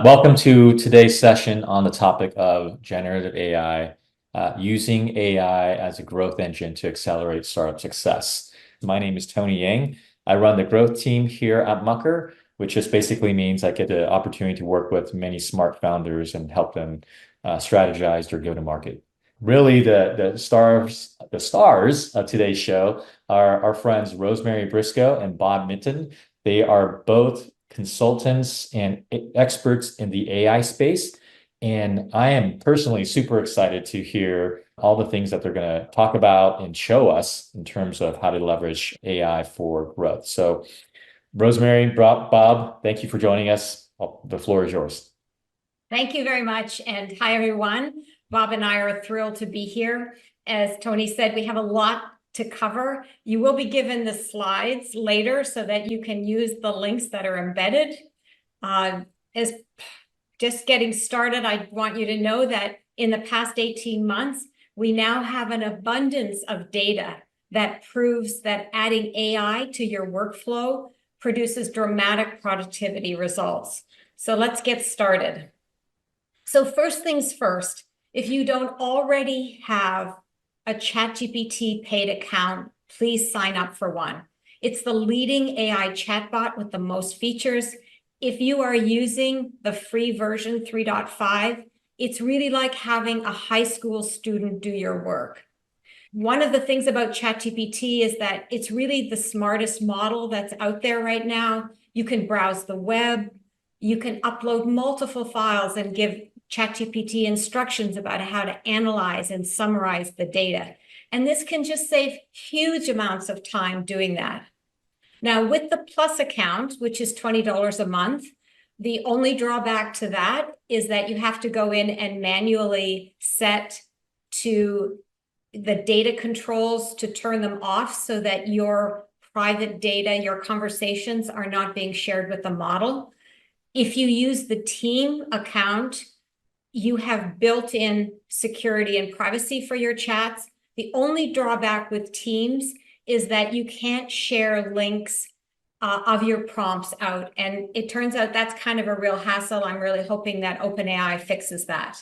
Welcome to today's session on the topic of generative AI, using AI as a growth engine to accelerate startup success. My name is Tony Yang. I run the growth team here at Mucker, which just basically means I get the opportunity to work with many smart founders and help them strategize their go-to-market. Really, the stars of today's show are our friends Rosemary Brisco and Bob Mitton. They are both consultants and experts in the AI space. And I am personally super excited to hear all the things that they're going to talk about and show us in terms of how to leverage AI for growth. So, Rosemary, Bob, thank you for joining us. The floor is yours. Thank you very much. And hi, everyone. Bob and I are thrilled to be here. As Tony said, we have a lot to cover. You will be given the slides later so that you can use the links that are embedded. As just getting started, I want you to know that in the past 18 months, we now have an abundance of data that proves that adding AI to your workflow produces dramatic productivity results. So let's get started. So first things first, if you don't already have a ChatGPT paid account, please sign up for one. It's the leading AI chatbot with the most features. If you are using the free version 3.5, it's really like having a high school student do your work. One of the things about ChatGPT is that it's really the smartest model that's out there right now. You can browse the web, you can upload multiple files and give ChatGPT instructions about how to analyze and summarize the data. And this can just save huge amounts of time doing that. Now, with the Plus account, which is $20 a month, the only drawback to that is that you have to go in and manually set to the data controls to turn them off so that your private data, your conversations are not being shared with the model. If you use the team account, you have built-in security and privacy for your chats. The only drawback with Teams is that you can't share links of your prompts out. And it turns out that's kind of a real hassle. I'm really hoping that OpenAI fixes that.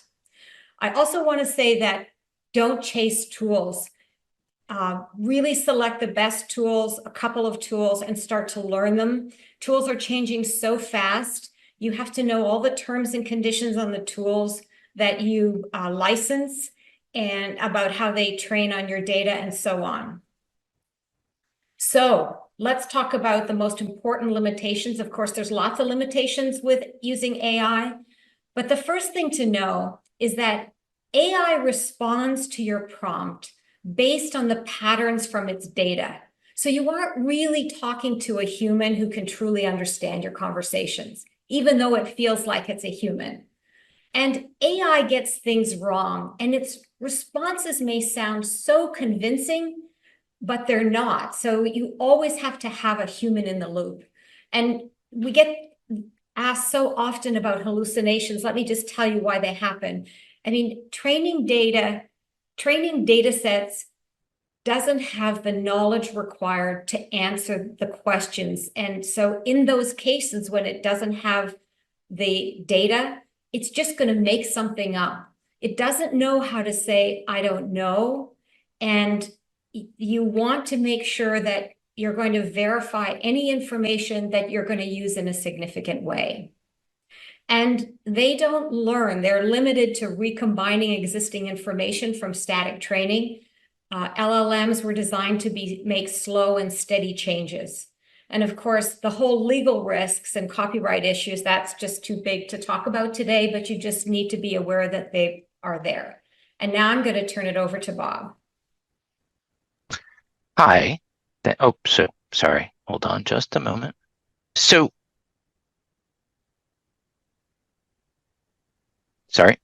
I also want to say that don't chase tools. Really select the best tools, a couple of tools, and start to learn them. Tools are changing so fast. You have to know all the terms and conditions on the tools that you license and about how they train on your data and so on. So let's talk about the most important limitations. Of course, there's lots of limitations with using AI, but the first thing to know is that AI responds to your prompt based on the patterns from its data. So you aren't really talking to a human who can truly understand your conversations, even though it feels like it's a human. And AI gets things wrong, and its responses may sound so convincing, but they're not. So you always have to have a human in the loop. And we get asked so often about hallucinations. Let me just tell you why they happen. I mean, training data sets doesn't have the knowledge required to answer the questions. And so in those cases, when it doesn't have the data, it's just going to make something up. It doesn't know how to say, I don't know. And you want to make sure that you're going to verify any information that you're going to use in a significant way. And they don't learn. They're limited to recombining existing information from static training. LLMs were designed to make slow and steady changes. And of course, the whole legal risks and copyright issues, that's just too big to talk about today, but you just need to be aware that they are there. And now I'm going to turn it over to Bob. Hi. Sorry. Hold on just a moment. So, sorry.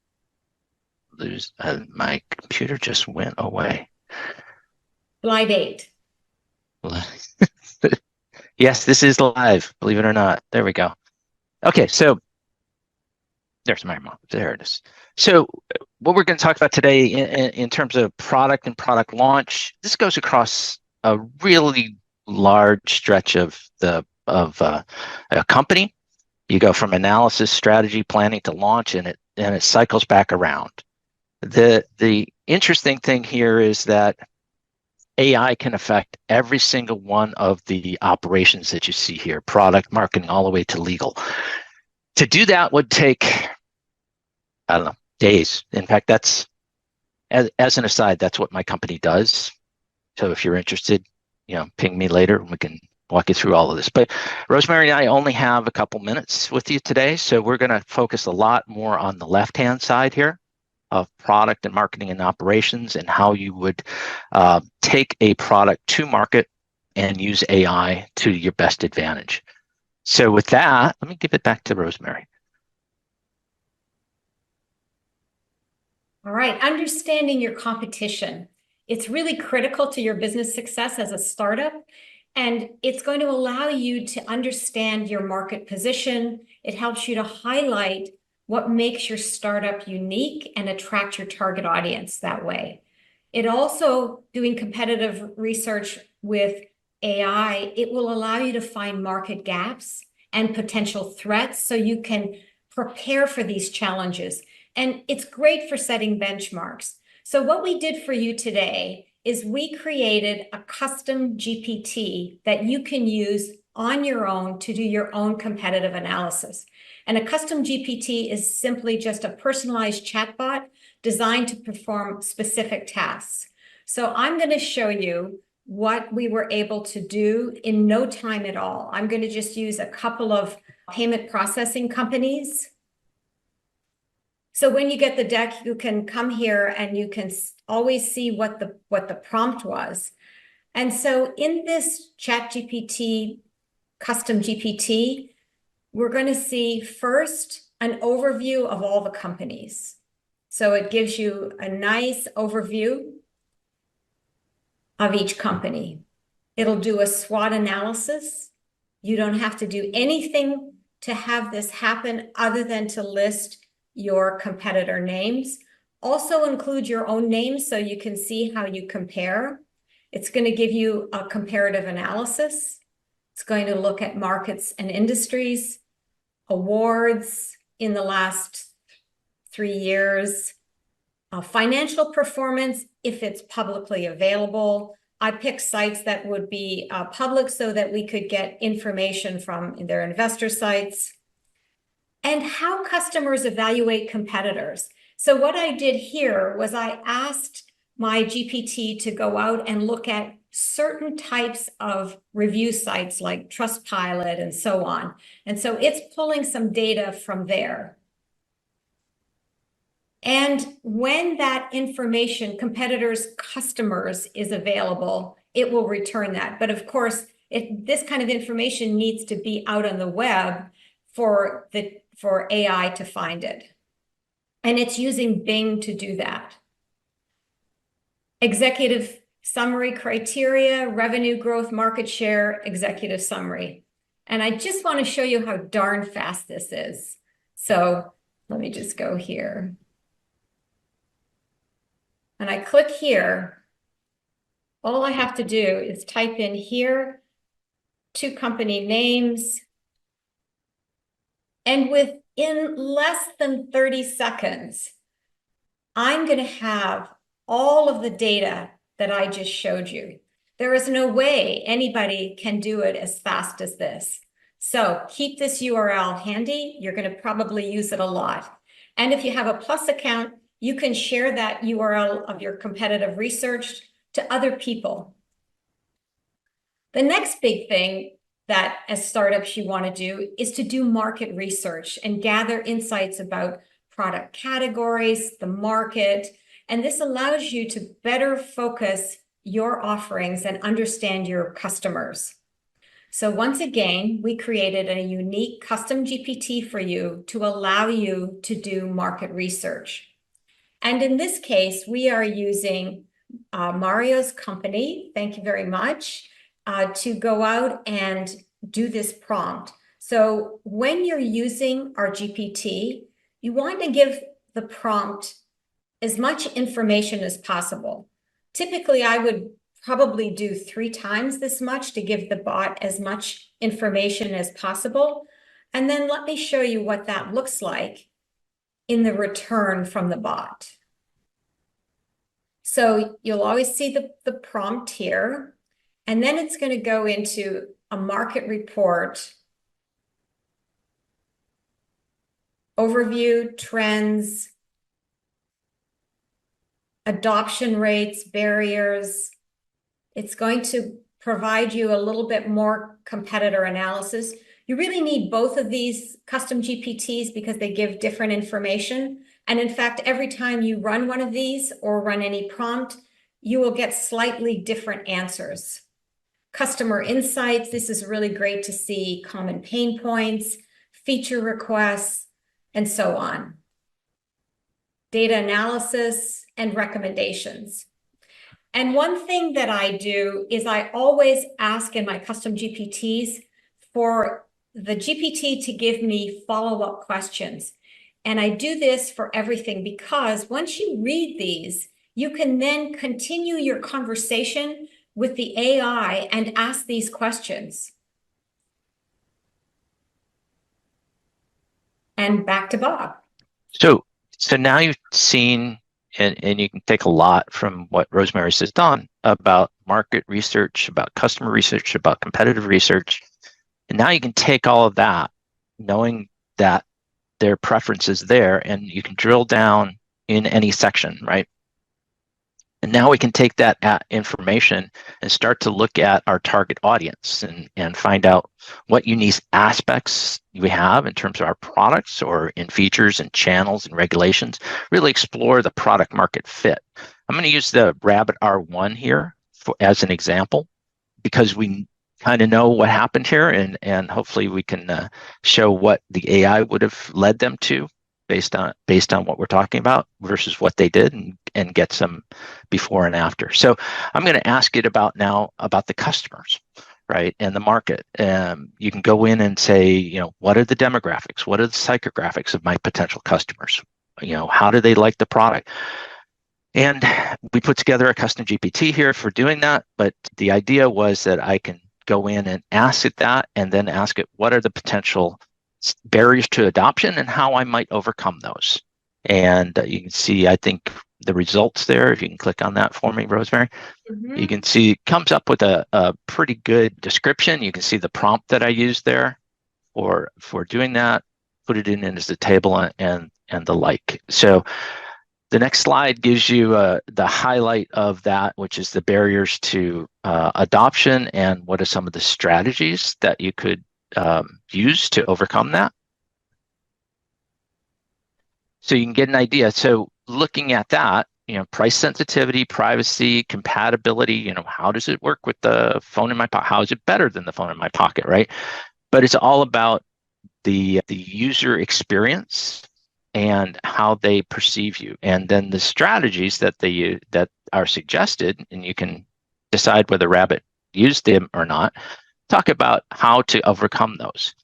My computer just went away. Slide 8. Yes, this is live, believe it or not. There we go. Okay, so there's my mom. There it is. So what we're going to talk about today in terms of product and product launch, this goes across a really large stretch of a company. You go from analysis, strategy, planning to launch, and it cycles back around. The interesting thing here is that AI can affect every single one of the operations that you see here, product, marketing, all the way to legal. To do that would take, I don't know, days. In fact, that's, as an aside, that's what my company does. So if you're interested, ping me later and we can walk you through all of this. But Rosemary and I only have a couple minutes with you today, so we're going to focus a lot more on the left-hand side here of product and marketing and operations, and how you would take a product to market and use AI to your best advantage. So with that, let me give it back to Rosemary. All right, understanding your competition. It's really critical to your business success as a startup, and it's going to allow you to understand your market position. It helps you to highlight what makes your startup unique and attract your target audience that way. It also, doing competitive research with AI, it will allow you to find market gaps and potential threats so you can prepare for these challenges. And it's great for setting benchmarks. So what we did for you today is we created a custom GPT that you can use on your own to do your own competitive analysis. And a custom GPT is simply just a personalized chatbot designed to perform specific tasks. So I'm going to show you what we were able to do in no time at all. I'm going to just use a couple of payment processing companies. So when you get the deck, you can come here and you can always see what the prompt was. And so in this ChatGPT, custom GPT, we're going to see first an overview of all the companies. So it gives you a nice overview of each company. It'll do a SWOT analysis. You don't have to do anything to have this happen other than to list your competitor names. Also include your own names so you can see how you compare. It's going to give you a comparative analysis. It's going to look at markets and industries, awards in the last 3 years, financial performance if it's publicly available. I picked sites that would be public so that we could get information from their investor sites. And how customers evaluate competitors. So what I did here was I asked my GPT to go out and look at certain types of review sites like Trustpilot and so on. And so it's pulling some data from there. And when that information, competitors' customers, is available, it will return that. But of course, this kind of information needs to be out on the web for AI to find it. And it's using Bing to do that. Executive summary criteria, revenue growth, market share, executive summary. And I just want to show you how darn fast this is. So let me just go here. And I click here. All I have to do is type in here 2 company names. And within less than 30 seconds, I'm going to have all of the data that I just showed you. There is no way anybody can do it as fast as this. So keep this URL handy. You're going to probably use it a lot. And if you have a Plus account, you can share that URL of your competitive research to other people. The next big thing that as startups you want to do is to do market research and gather insights about product categories, the market, and this allows you to better focus your offerings and understand your customers. So once again, we created a unique custom GPT for you to allow you to do market research. And in this case, we are using Mario's company, thank you very much, to go out and do this prompt. So when you're using our GPT, you want to give the prompt as much information as possible. Typically, I would probably do 3 times this much to give the bot as much information as possible. And then let me show you what that looks like in the return from the bot. So you'll always see the prompt here, and then it's going to go into a market report, overview, trends, adoption rates, barriers. It's going to provide you a little bit more competitor analysis. You really need both of these custom GPTs because they give different information. And in fact, every time you run one of these or run any prompt, you will get slightly different answers. Customer insights, this is really great to see common pain points, feature requests, and so on. Data analysis and recommendations. And one thing that I do is I always ask in my custom GPTs for the GPT to give me follow-up questions. And I do this for everything because once you read these, you can then continue your conversation with the AI and ask these questions. And back to Bob. So now you've seen, and you can take a lot from what Rosemary has done about market research, about customer research, about competitive research. And now you can take all of that, knowing that their preference is there, and you can drill down in any section, right? And now we can take that information and start to look at our target audience and find out what unique aspects we have in terms of our products or in features and channels and regulations, really explore the product market fit. I'm going to use the Rabbit R1 here as an example because we kind of know what happened here, and hopefully we can show what the AI would have led them to based on what we're talking about versus what they did, and get some before and after. So I'm going to ask it about the customers, right, and the market. You can go in and say, what are the demographics? What are the psychographics of my potential customers? How do they like the product? And we put together a custom GPT here for doing that. But the idea was that I can go in and ask it that, and then ask it what are the potential barriers to adoption and how I might overcome those. And you can see, I think, the results there. If you can click on that for me, Rosemary, you can see it comes up with a pretty good description. You can see the prompt that I used there for doing that, put it in as a table and the like. So the next slide gives you the highlight of that, which is the barriers to adoption and what are some of the strategies that you could use to overcome that. So you can get an idea. So looking at that, price sensitivity, privacy, compatibility, how does it work with the phone in my pocket? How is it better than the phone in my pocket, right? But it's all about the user experience and how they perceive you, and then the strategies that that are suggested, and you can decide whether Rabbit used them or not. Talk about how to overcome those.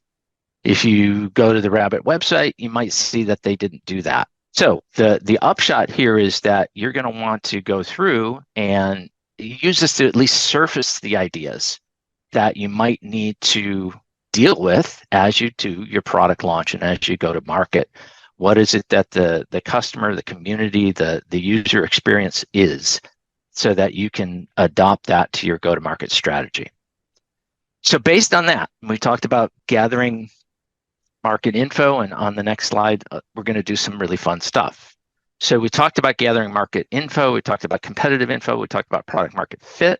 If you go to the Rabbit website, you might see that they didn't do that. So the upshot here is that you're going to want to go through and use this to at least surface the ideas that you might need to deal with as you do your product launch and as you go to market. What is it that the customer, the community, the user experience is, so that you can adopt that to your go-to-market strategy. So based on that, we talked about gathering market info, and on the next slide, we're going to do some really fun stuff. So we talked about gathering market info, we talked about competitive info, we talked about product market fit.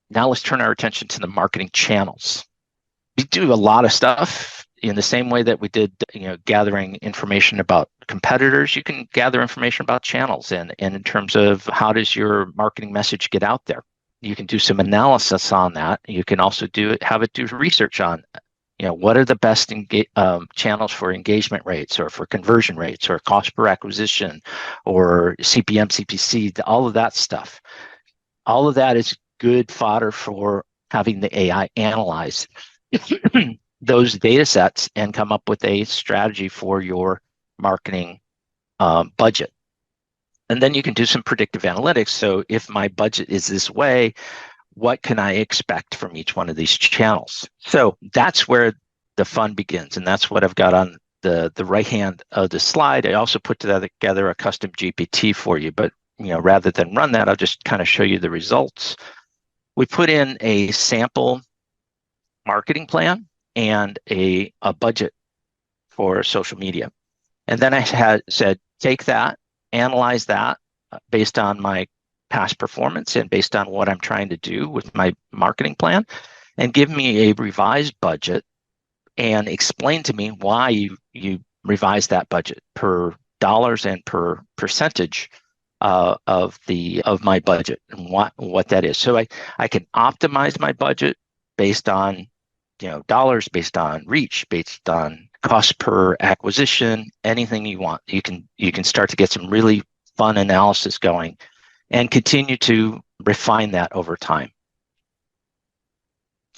Now let's turn our attention to the marketing channels. We do a lot of stuff in the same way that we did, gathering information about competitors. You can gather information about channels and in terms of how does your marketing message get out there. You can do some analysis on that. You can also have it do research on, what are the best channels for engagement rates or for conversion rates or cost per acquisition or CPM, CPC, all of that stuff. All of that is good fodder for having the AI analyze those data sets and come up with a strategy for your marketing budget. And then you can do some predictive analytics. So if my budget is this way, what can I expect from each one of these channels? So that's where the fun begins. And that's what I've got on the right hand of the slide. I also put together a custom GPT for you, but rather than run that, I'll just kind of show you the results. We put in a sample marketing plan and a budget for social media. And then I had said, take that, analyze that based on my past performance and based on what I'm trying to do with my marketing plan, and give me a revised budget and explain to me why you revised that budget per dollars and per percentage of my budget and what that is. So I can optimize my budget based on dollars, based on reach, based on cost per acquisition, anything you want. You can start to get some really fun analysis going and continue to refine that over time.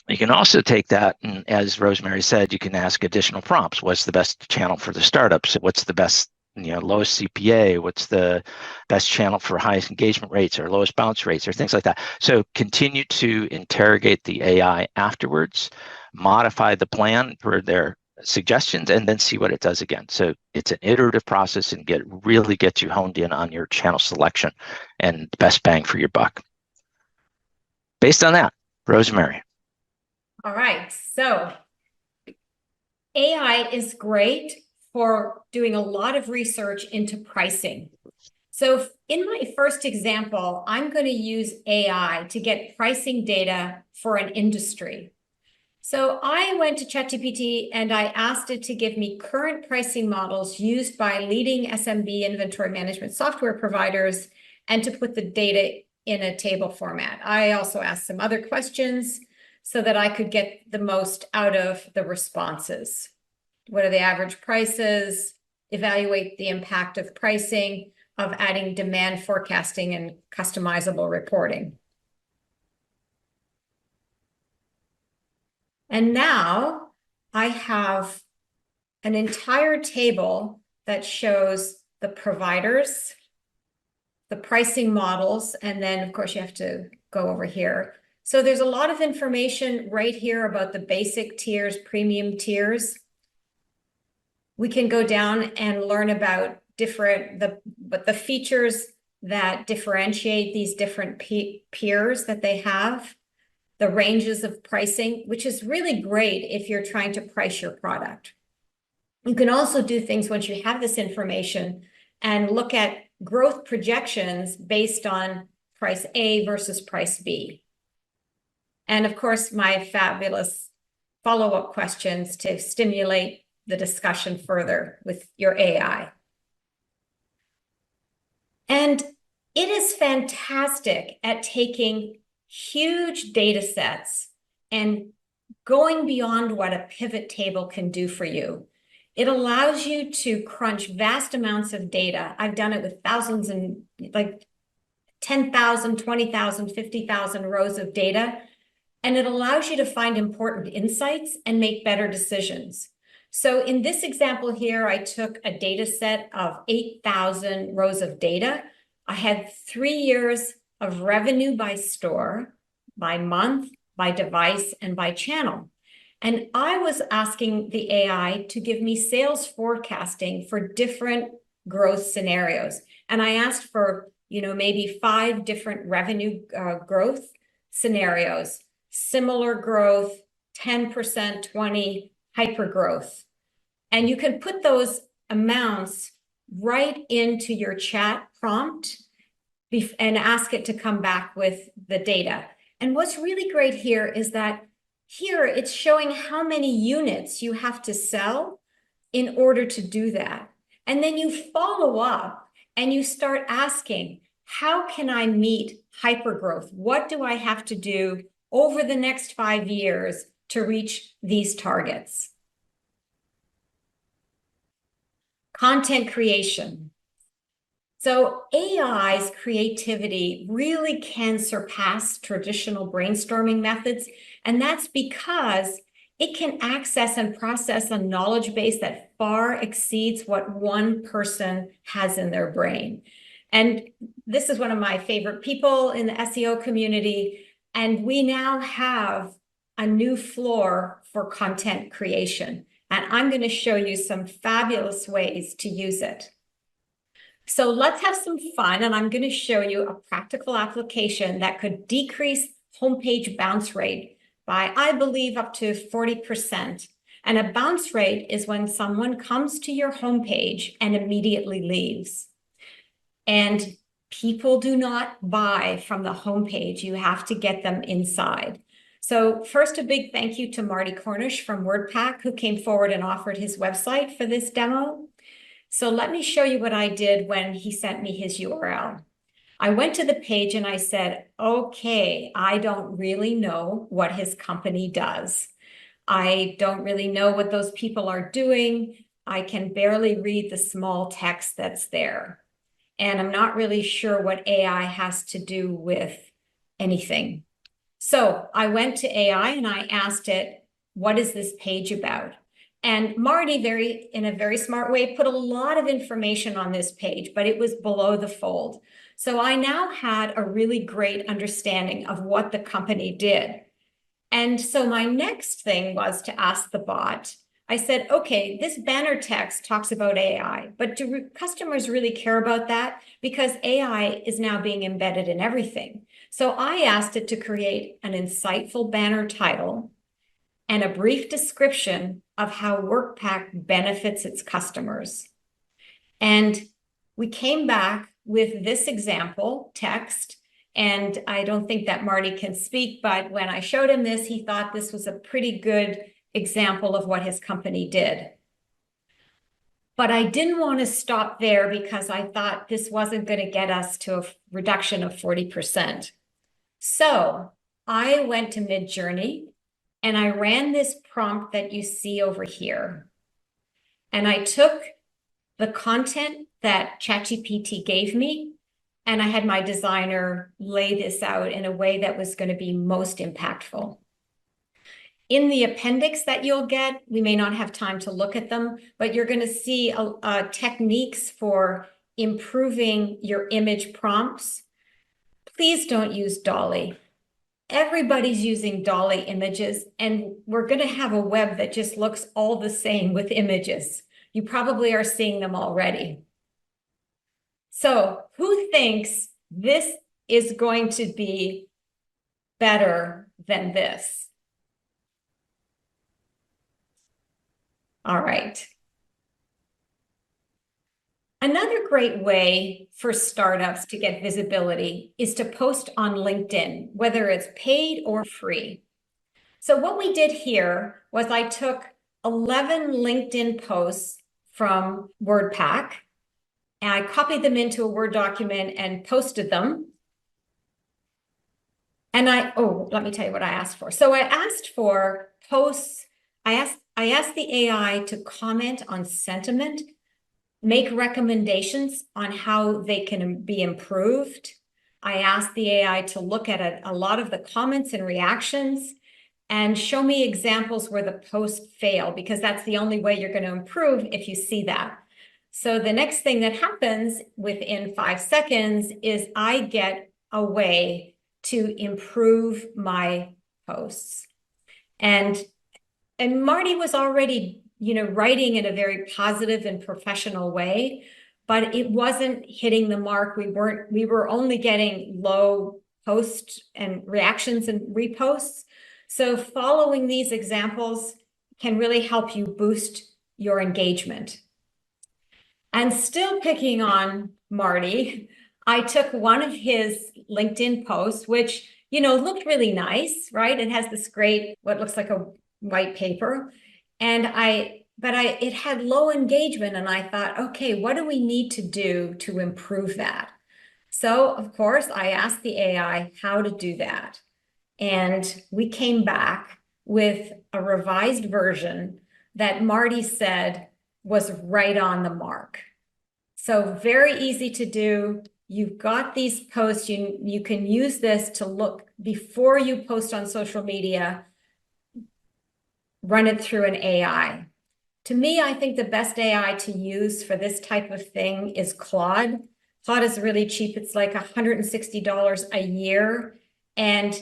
You can also take that, and as Rosemary said, you can ask additional prompts. What's the best channel for the startups? What's the best, lowest CPA? What's the best channel for highest engagement rates or lowest bounce rates or things like that? So continue to interrogate the AI afterwards, modify the plan for their suggestions, and then see what it does again. So it's an iterative process and really get you honed in on your channel selection and the best bang for your buck. Based on that, Rosemary. All right, so AI is great for doing a lot of research into pricing. So in my first example, I'm going to use AI to get pricing data for an industry. So I went to ChatGPT and I asked it to give me current pricing models used by leading SMB inventory management software providers and to put the data in a table format. I also asked some other questions so that I could get the most out of the responses. What are the average prices? Evaluate the impact of pricing, of adding demand forecasting and customizable reporting. And now I have an entire table that shows the providers, the pricing models, and then of course you have to go over here. So there's a lot of information right here about the basic tiers, premium tiers. We can go down and learn about the features that differentiate these different peers that they have, the ranges of pricing, which is really great if you're trying to price your product. You can also do things once you have this information and look at growth projections based on price A versus price B. And of course, my fabulous follow-up questions to stimulate the discussion further with your AI. And it is fantastic at taking huge data sets and going beyond what a pivot table can do for you. It allows you to crunch vast amounts of data. I've done it with thousands and like 10,000, 20,000, 50,000 rows of data. And it allows you to find important insights and make better decisions. So in this example here, I took a data set of 8,000 rows of data. I had 3 years of revenue by store, by month, by device, and by channel. And I was asking the AI to give me sales forecasting for different growth scenarios. And I asked for, maybe 5 different revenue growth scenarios, similar growth, 10%, 20, hyper growth. And you can put those amounts right into your chat prompt and ask it to come back with the data. And what's really great here is that here it's showing how many units you have to sell in order to do that. And then you follow up and you start asking, how can I meet hypergrowth? What do I have to do over the next 5 years to reach these targets? Content creation. So AI's creativity really can surpass traditional brainstorming methods, and that's because it can access and process a knowledge base that far exceeds what one person has in their brain. And this is one of my favorite people in the SEO community, and we now have a new floor for content creation. And I'm going to show you some fabulous ways to use it. So let's have some fun, and I'm going to show you a practical application that could decrease homepage bounce rate by, I believe, up to 40%. And a bounce rate is when someone comes to your homepage and immediately leaves. And people do not buy from the homepage. You have to get them inside. So first, a big thank you to Marty Cornish from WordPack, who came forward and offered his website for this demo. So let me show you what I did when he sent me his URL. I went to the page and I said, okay, I don't really know what his company does. I don't really know what those people are doing. I can barely read the small text that's there. And I'm not really sure what AI has to do with anything. So I went to AI and I asked it, what is this page about? And Marty, in a very smart way, put a lot of information on this page, but it was below the fold. So I now had a really great understanding of what the company did. And so my next thing was to ask the bot, I said, okay, this banner text talks about AI, but do customers really care about that? Because AI is now being embedded in everything. So I asked it to create an insightful banner title and a brief description of how WorkPack benefits its customers. And we came back with this example text, and I don't think that Marty can speak, but when I showed him this, he thought this was a pretty good example of what his company did. But I didn't want to stop there because I thought this wasn't going to get us to a reduction of 40%. So I went to MidJourney and I ran this prompt that you see over here. And I took the content that ChatGPT gave me, and I had my designer lay this out in a way that was going to be most impactful. In the appendix that you'll get, we may not have time to look at them, but you're going to see techniques for improving your image prompts. Please don't use Dolly. Everybody's using Dolly images, and we're going to have a web that just looks all the same with images. You probably are seeing them already. So who thinks this is going to be better than this? All right. Another great way for startups to get visibility is to post on LinkedIn, whether it's paid or free. So what we did here was I took 11 LinkedIn posts from WordPack, and I copied them into a Word document and posted them. And let me tell you what I asked for. So I asked for posts. I asked the AI to comment on sentiment, make recommendations on how they can be improved. I asked the AI to look at a lot of the comments and reactions and show me examples where the post failed, because that's the only way you're going to improve if you see that. So the next thing that happens within 5 seconds is I get a way to improve my posts. And Marty was already, writing in a very positive and professional way, but it wasn't hitting the mark. We were only getting low posts and reactions and reposts. So following these examples can really help you boost your engagement. And still picking on Marty, I took one of his LinkedIn posts, which, looked really nice, right? It has this great, what looks like a white paper. And it had low engagement. And I thought, okay, what do we need to do to improve that? So of course, I asked the AI how to do that. And we came back with a revised version that Marty said was right on the mark. So very easy to do. You've got these posts. You can use this to look before you post on social media, run it through an AI. To me, I think the best AI to use for this type of thing is Claude. Claude is really cheap. It's like $160 a year. And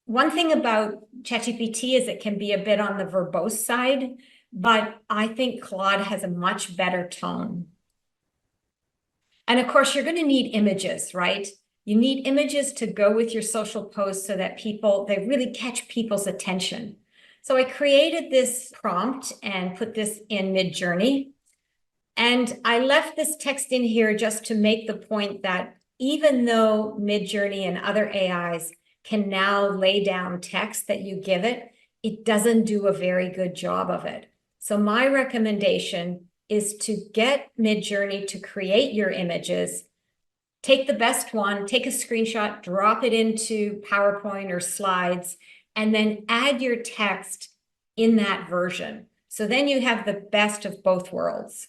one thing about ChatGPT is it can be a bit on the verbose side, but I think Claude has a much better tone. And of course, you're going to need images, right? You need images to go with your social posts so that they really catch people's attention. So I created this prompt and put this in MidJourney. And I left this text in here just to make the point that even though MidJourney and other AIs can now lay down text that you give it, it doesn't do a very good job of it. So my recommendation is to get MidJourney to create your images. Take the best one, take a screenshot, drop it into PowerPoint or slides, and then add your text in that version. So then you have the best of both worlds.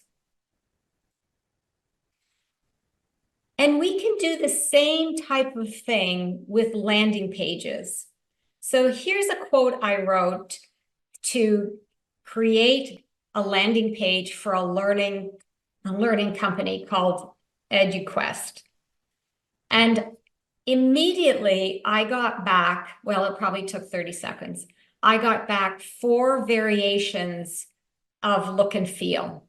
And we can do the same type of thing with landing pages. So here's a quote I wrote to create a landing page for a learning company called EduQuest. And immediately I got back, well, it probably took 30 seconds. I got back 4 variations of look and feel.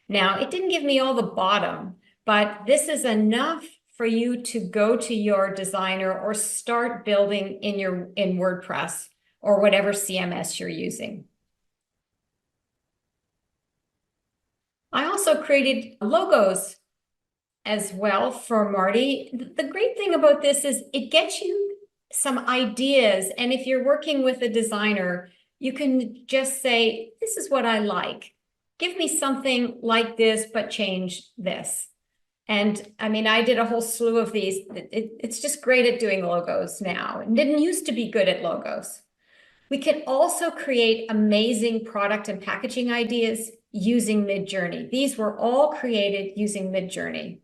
Now, it didn't give me all the bottom, but this is enough for you to go to your designer or start building in WordPress or whatever CMS you're using. I also created logos as well for Marty. The great thing about this is it gets you some ideas. And if you're working with a designer, you can just say, this is what I like. Give me something like this, but change this. And I mean, I did a whole slew of these. It's just great at doing logos now. It didn't used to be good at logos. We can also create amazing product and packaging ideas using MidJourney. These were all created using MidJourney.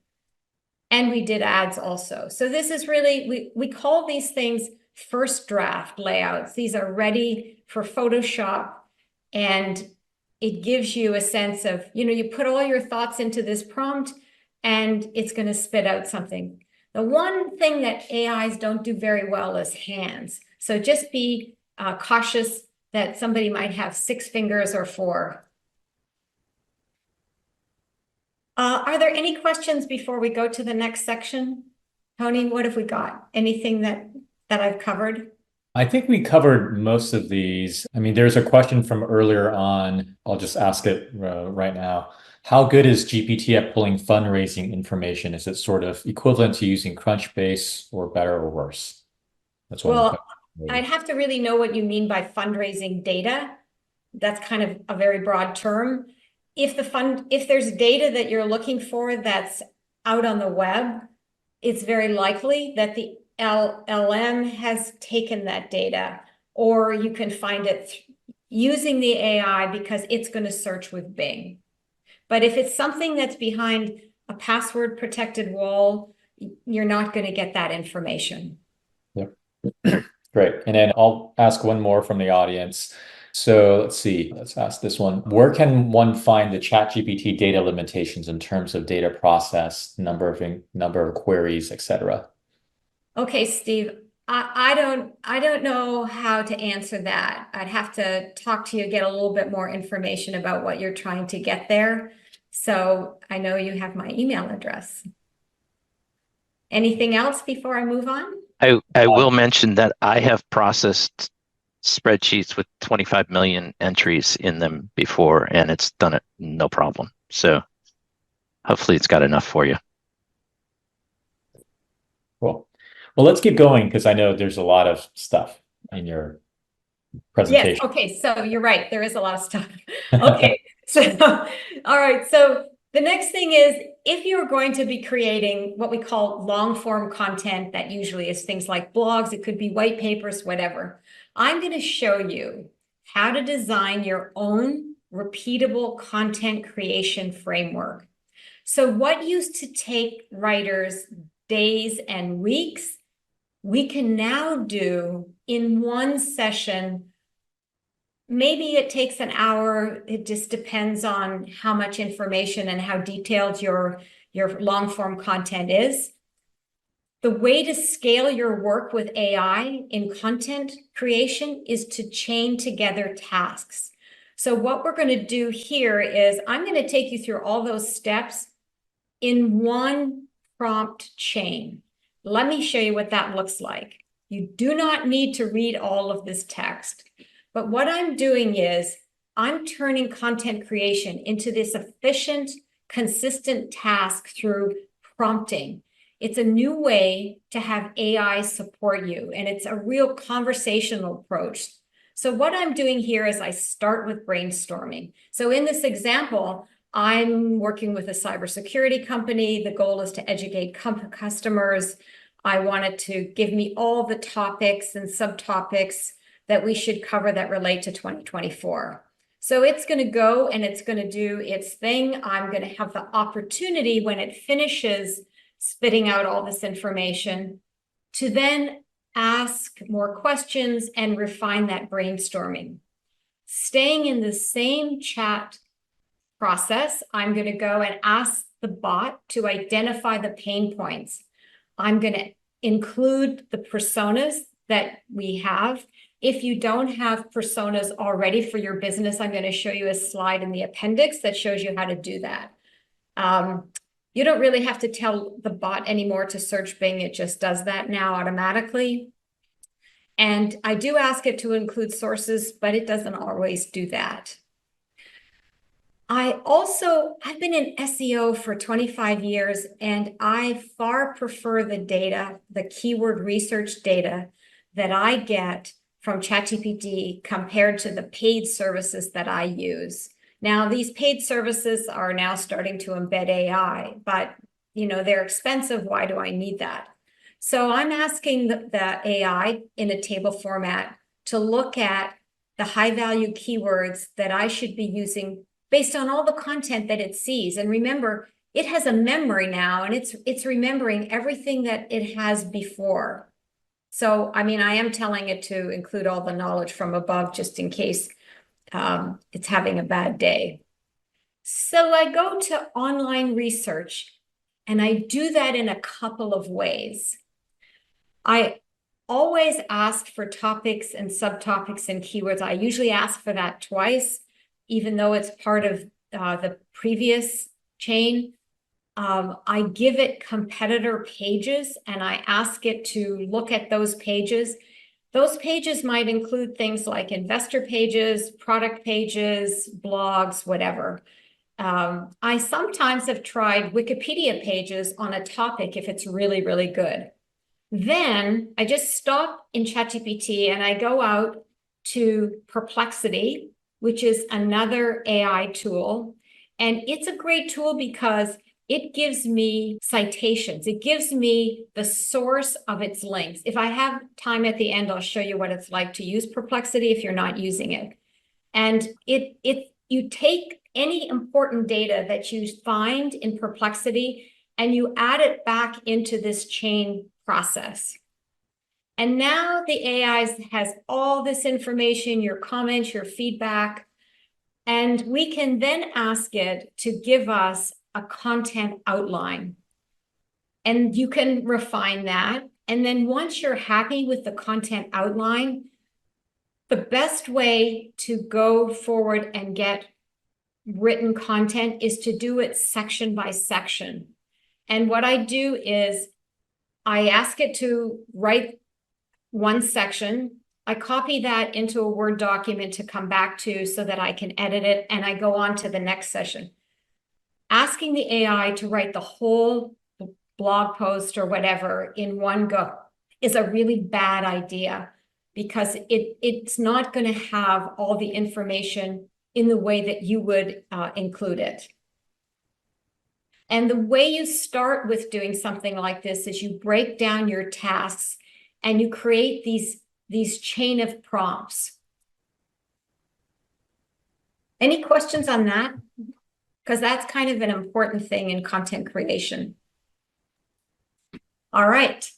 And we did ads also. So this is really, we call these things first draft layouts. These are ready for Photoshop, and it gives you a sense of, you put all your thoughts into this prompt and it's going to spit out something. The one thing that AIs don't do very well is hands. So just be cautious that somebody might have 6 fingers or 4. Are there any questions before we go to the next section? Tony, what have we got? Anything that I've covered? I think we covered most of these. I mean, there's a question from earlier on. I'll just ask it right now. How good is GPT at pulling fundraising information? Is it sort of equivalent to using Crunchbase, or better or worse? That's one. Well, I'd have to really know what you mean by fundraising data. That's kind of a very broad term. If there's data that you're looking for that's out on the web, it's very likely that the LLM has taken that data, or you can find it using the AI because it's going to search with Bing. But if it's something that's behind a password protected wall, you're not going to get that information. Yep. Great. And then I'll ask one more from the audience. So let's see, let's ask this one. Where can one find the ChatGPT data limitations in terms of data process, number of queries, etc.? Okay, Steve, I don't know how to answer that. I'd have to talk to you, get a little bit more information about what you're trying to get there. So I know you have my email address. Anything else before I move on? I will mention that I have processed spreadsheets with 25 million entries in them before, and it's done it no problem. So hopefully it's got enough for you. Cool. Well, let's keep going because I know there's a lot of stuff in your presentation. Yes. Okay. So you're right. There is a lot of stuff. Okay. So, all right. So the next thing is, if you're going to be creating what we call long form content, that usually is things like blogs, it could be white papers, whatever. I'm going to show you how to design your own repeatable content creation framework. So what used to take writers days and weeks, we can now do in one session. Maybe it takes an hour. It just depends on how much information and how detailed your long form content is. The way to scale your work with AI in content creation is to chain together tasks. So what we're going to do here is I'm going to take you through all those steps in one prompt chain. Let me show you what that looks like. You do not need to read all of this text, but what I'm doing is I'm turning content creation into this efficient, consistent task through prompting. It's a new way to have AI support you, and it's a real conversational approach. So what I'm doing here is I start with brainstorming. So in this example, I'm working with a cybersecurity company. The goal is to educate customers. I wanted to give me all the topics and subtopics that we should cover that relate to 2024. So it's going to go and it's going to do its thing. I'm going to have the opportunity when it finishes spitting out all this information to then ask more questions and refine that brainstorming. Staying in the same chat process, I'm going to go and ask the bot to identify the pain points. I'm going to include the personas that we have. If you don't have personas already for your business, I'm going to show you a slide in the appendix that shows you how to do that. You don't really have to tell the bot anymore to search Bing. It just does that now automatically. And I do ask it to include sources, but it doesn't always do that. I've been in SEO for 25 years, and I far prefer the data, the keyword research data that I get from ChatGPT compared to the paid services that I use. Now, these paid services are now starting to embed AI, but they're expensive. Why do I need that? So I'm asking the AI in a table format to look at the high-value keywords that I should be using based on all the content that it sees. And remember, it has a memory now, and it's remembering everything that it has before. So, I am telling it to include all the knowledge from above just in case it's having a bad day. So I go to online research, and I do that in a couple of ways. I always ask for topics and subtopics and keywords. I usually ask for that twice, even though it's part of the previous chain. I give it competitor pages, and I ask it to look at those pages. Those pages might include things like investor pages, product pages, blogs, whatever. I sometimes have tried Wikipedia pages on a topic if it's really, really good. Then I just stop in ChatGPT and I go out to Perplexity, which is another AI tool. And it's a great tool because it gives me citations. It gives me the source of its links. If I have time at the end, I'll show you what it's like to use Perplexity if you're not using it. And you take any important data that you find in Perplexity and you add it back into this chain process. And now the AI has all this information, your comments, your feedback, and we can then ask it to give us a content outline. And you can refine that. And then once you're happy with the content outline, the best way to go forward and get written content is to do it section by section. And what I do is I ask it to write one section. I copy that into a Word document to come back to so that I can edit it, and I go on to the next session. Asking the AI to write the whole blog post or whatever in one go is a really bad idea because it's not going to have all the information in the way that you would include it. And the way you start with doing something like this is you break down your tasks and you create these chain of prompts. Any questions on that? Because that's kind of an important thing in content creation. All right.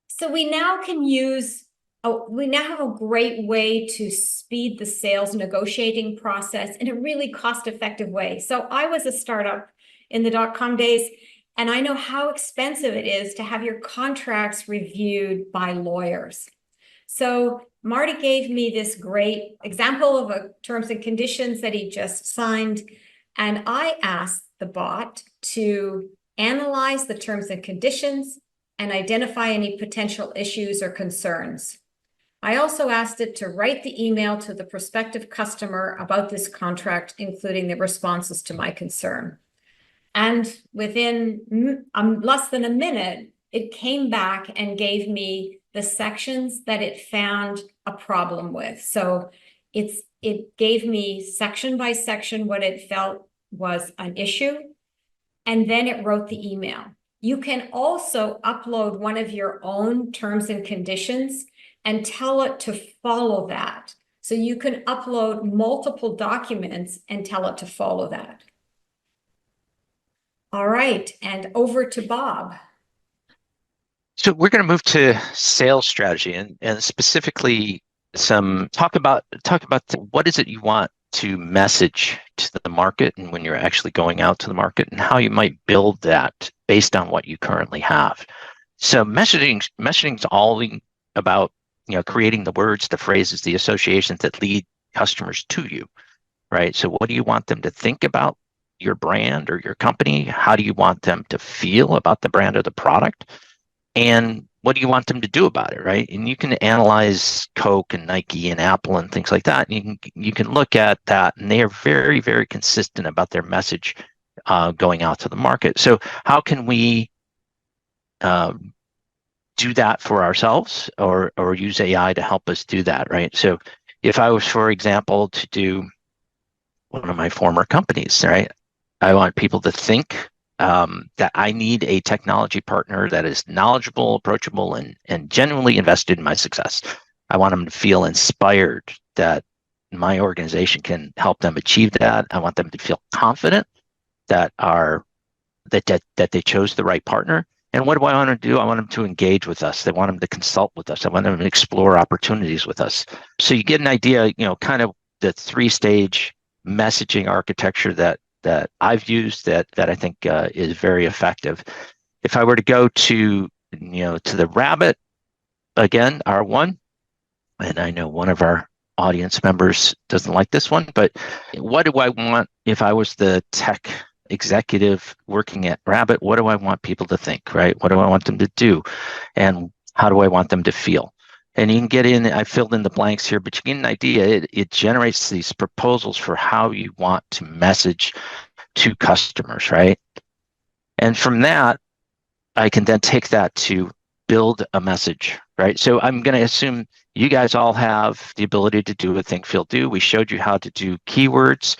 So we now can we now have a great way to speed the sales negotiating process in a really cost-effective way. So I was a startup in the dot-com days, And I know how expensive it is to have your contracts reviewed by lawyers. So Marty gave me this great example of a terms and conditions that he just signed. And I asked the bot to analyze the terms and conditions and identify any potential issues or concerns. I also asked it to write the email to the prospective customer about this contract, including the responses to my concern. And within less than a minute, it came back and gave me the sections that it found a problem with. So it gave me section by section what it felt was an issue, and then it wrote the email. You can also upload one of your own terms and conditions and tell it to follow that. So you can upload multiple documents and tell it to follow that. All right, and over to Bob. So we're going to move to sales strategy and specifically talk about what is it you want to message to the market, and when you're actually going out to the market, and how you might build that based on what you currently have. So messaging is all about creating the words, the phrases, the associations that lead customers to you, right? So what do you want them to think about your brand or your company? How do you want them to feel about the brand or the product? And what do you want them to do about it, right? And you can analyze Coke and Nike and Apple and things like that. And you can look at that, and they are very, very consistent about their message going out to the market. So how can we do that for ourselves, or use AI to help us do that, right? So if I was, for example, to do one of my former companies, right, I want people to think that I need a technology partner that is knowledgeable, approachable, and genuinely invested in my success. I want them to feel inspired that my organization can help them achieve that. I want them to feel confident that they chose the right partner. And what do I want to do? I want them to engage with us. I want them to consult with us. I want them to explore opportunities with us. So you get an idea, kind of the 3-stage messaging architecture that I've used that I think is very effective. If I were to go to the rabbit, again, R1, and I know one of our audience members doesn't like this one, but what do I want if I was the tech executive working at Rabbit? What do I want people to think, right? What do I want them to do? And how do I want them to feel? And you can get in, I filled in the blanks here, but you get an idea. It generates these proposals for how you want to message to customers, right? And from that, I can then take that to build a message, right? So I'm going to assume you guys all have the ability to do a think, feel, do. We showed you how to do keywords.